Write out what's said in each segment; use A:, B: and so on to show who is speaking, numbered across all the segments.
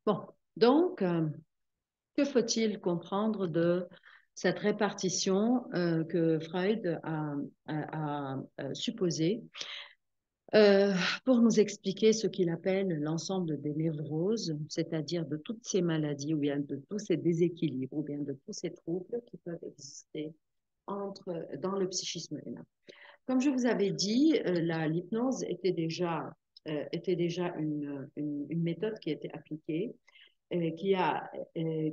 A: Bon, donc, que faut-il comprendre de cette répartition que Freud a supposée pour nous expliquer ce qu'il appelle l'ensemble des névroses, c'est-à-dire de toutes ces maladies ou bien de tous ces déséquilibres ou bien de tous ces troubles qui peuvent exister dans le psychisme humain. Comme je vous avais dit, l'hypnose était déjà une méthode qui était appliquée, qui a euh,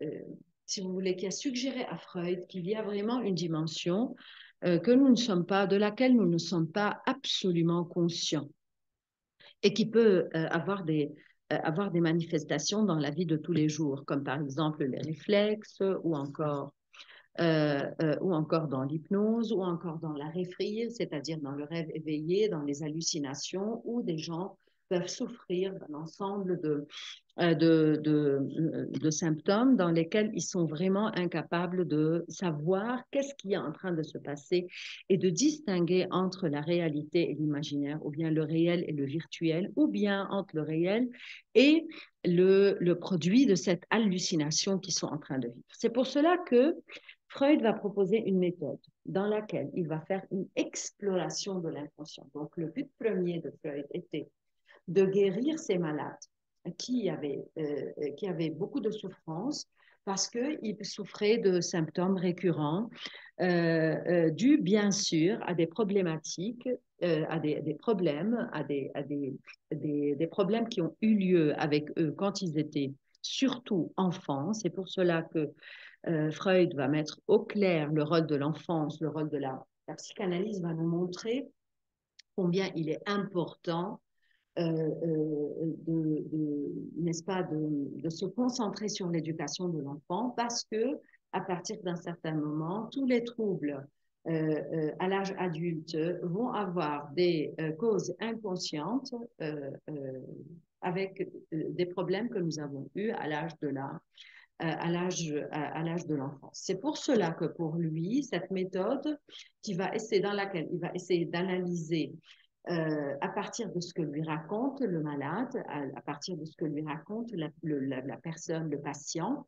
A: euh, si vous voulez, qui a suggéré à Freud qu'il y a vraiment une dimension que nous ne sommes pas, de laquelle nous ne sommes pas absolument conscients et qui peut avoir des manifestations dans la vie de tous les jours, comme par exemple les réflexes ou encore dans l'hypnose, ou encore dans la rêverie, c'est-à-dire dans le rêve éveillé, dans les hallucinations, où des gens peuvent souffrir d'un ensemble de symptômes dans lesquels ils sont vraiment incapables de savoir qu'est-ce qui est en train de se passer et de distinguer entre la réalité et l'imaginaire, ou bien le réel et le virtuel, ou bien entre le réel et le produit de cette hallucination qu'ils sont en train de vivre. C'est pour cela que Freud va proposer une méthode dans laquelle il va faire une exploration de l'inconscient. Donc, le but premier de Freud était de guérir ces malades qui avaient beaucoup de souffrance parce qu'ils souffraient de symptômes récurrents dus bien sûr à des problématiques, à des problèmes, des problèmes qui ont eu lieu avec eux quand ils étaient surtout enfants. C'est pour cela que Freud va mettre au clair le rôle de l'enfance, le rôle de la psychanalyse va nous montrer combien il est important n'est-ce pas, de se concentrer sur l'éducation de l'enfant parce que à partir d'un certain moment, tous les troubles à l'âge adulte vont avoir des causes inconscientes avec des problèmes que nous avons eus à l'âge à l'âge de l'enfance. C'est pour cela que pour lui, cette méthode dans laquelle il va essayer d'analyser à partir de ce que lui raconte le malade, à partir de ce que lui raconte la personne, le patient,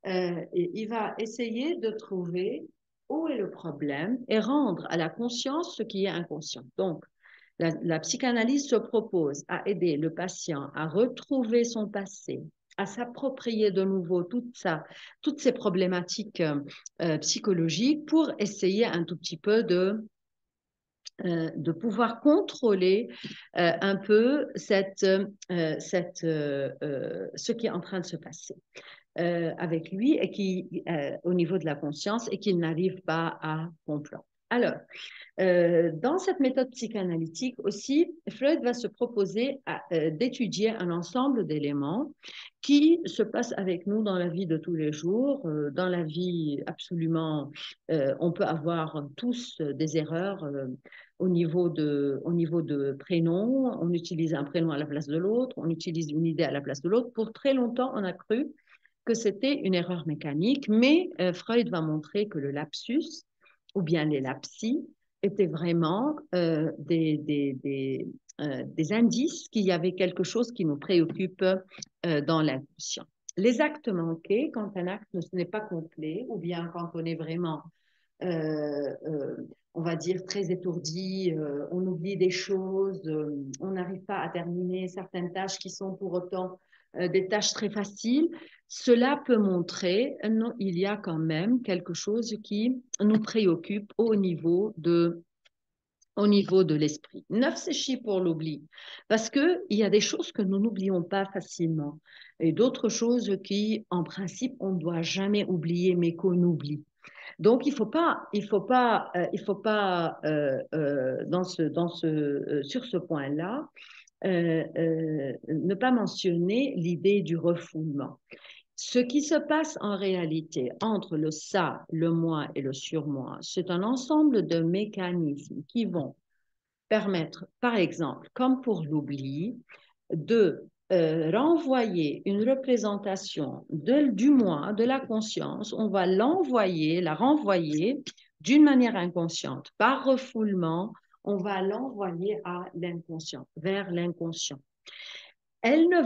A: et il va essayer de trouver où est le problème et rendre à la conscience ce qui est inconscient. Donc, la psychanalyse se propose à aider le patient à retrouver son passé, à s'approprier de nouveau toutes ces problématiques psychologiques pour essayer un tout petit peu de pouvoir contrôler un peu ce qui est en train de se passer avec lui et au niveau de la conscience et qu'il n'arrive pas à comprendre. Alors, dans cette méthode psychanalytique aussi, Freud va se proposer d'étudier un ensemble d'éléments qui se passent avec nous dans la vie de tous les jours. Dans la vie, absolument, on peut avoir tous des erreurs au niveau de prénoms. On utilise un prénom à la place de l'autre, on utilise une idée à la place de l'autre. Pour très longtemps, on a cru que c'était une erreur mécanique, mais Freud va montrer que le lapsus, ou bien les lapsis, étaient vraiment des indices qu'il y avait quelque chose qui nous préoccupe dans l'inconscient. Les actes manqués, quand un acte n'est pas complet, ou bien quand on est vraiment, on va dire, très étourdi, on oublie des choses, on n'arrive pas à terminer certaines tâches qui sont pour autant des tâches très faciles, cela peut montrer qu'il y a quand même quelque chose qui nous préoccupe au niveau de l'esprit. Neuf, c'est chi pour l'oubli, parce qu'il y a des choses que nous n'oublions pas facilement et d'autres choses qui, en principe, on ne doit jamais oublier, mais qu'on oublie. Donc, il faut pas sur ce point-là, ne pas mentionner l'idée du refoulement. Ce qui se passe en réalité entre le ça, le moi et le surmoi, c'est un ensemble de mécanismes qui vont permettre, par exemple, comme pour l'oubli, de renvoyer une représentation du moi, de la conscience. On va la renvoyer d'une manière inconsciente. Par refoulement, on va l'envoyer à l'inconscient, vers l'inconscient. elle ne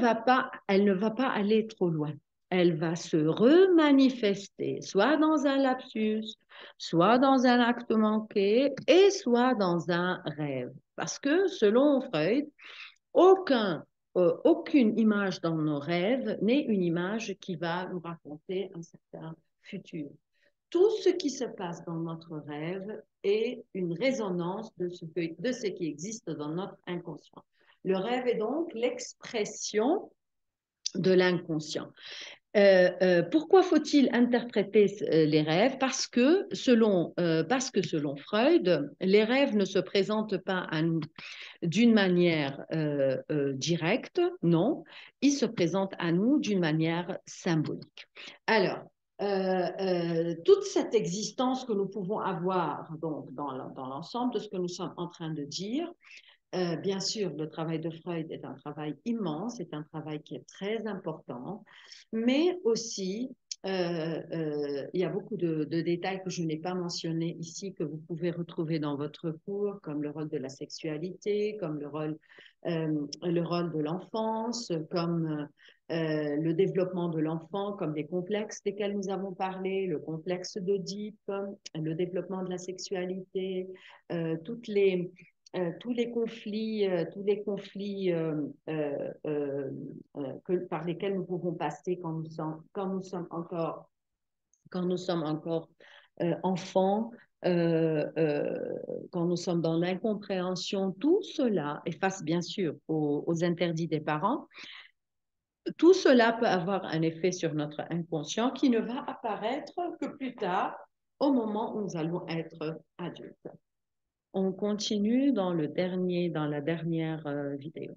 A: va pas aller trop loin. Elle va se remanifester, soit dans un lapsus, soit dans un acte manqué, et soit dans un rêve. Parce que selon Freud, aucune image dans nos rêves n'est une image qui va nous raconter un certain futur. Tout ce qui se passe dans notre rêve est une résonance de ce qui existe dans notre inconscient. Le rêve est donc l'expression de l'inconscient. Pourquoi faut-il interpréter les rêves? Parce que selon Freud, les rêves ne se présentent pas à nous d'une manière directe, non, ils se présentent à nous d'une manière symbolique. Alors, toute cette existence que nous pouvons avoir donc, dans l'ensemble de ce que nous sommes en train de dire, bien sûr, le travail de Freud est un travail immense, c'est un travail qui est très important, mais aussi, il y a beaucoup de détails que je n'ai pas mentionnés ici, que vous pouvez retrouver dans votre cours, comme le rôle de la sexualité, comme le rôle de l'enfance, comme le développement de l'enfant, comme les complexes desquels nous avons parlé, le complexe d'Oedipe, le développement de la sexualité, toutes les tous les conflits par lesquels nous pouvons passer quand nous sommes encore enfants, quand nous sommes dans l'incompréhension, tout cela, et face bien sûr aux interdits des parents, tout cela peut avoir un effet sur notre inconscient qui ne va apparaître que plus tard, au moment où nous allons être adultes. On continue dans la dernière vidéo.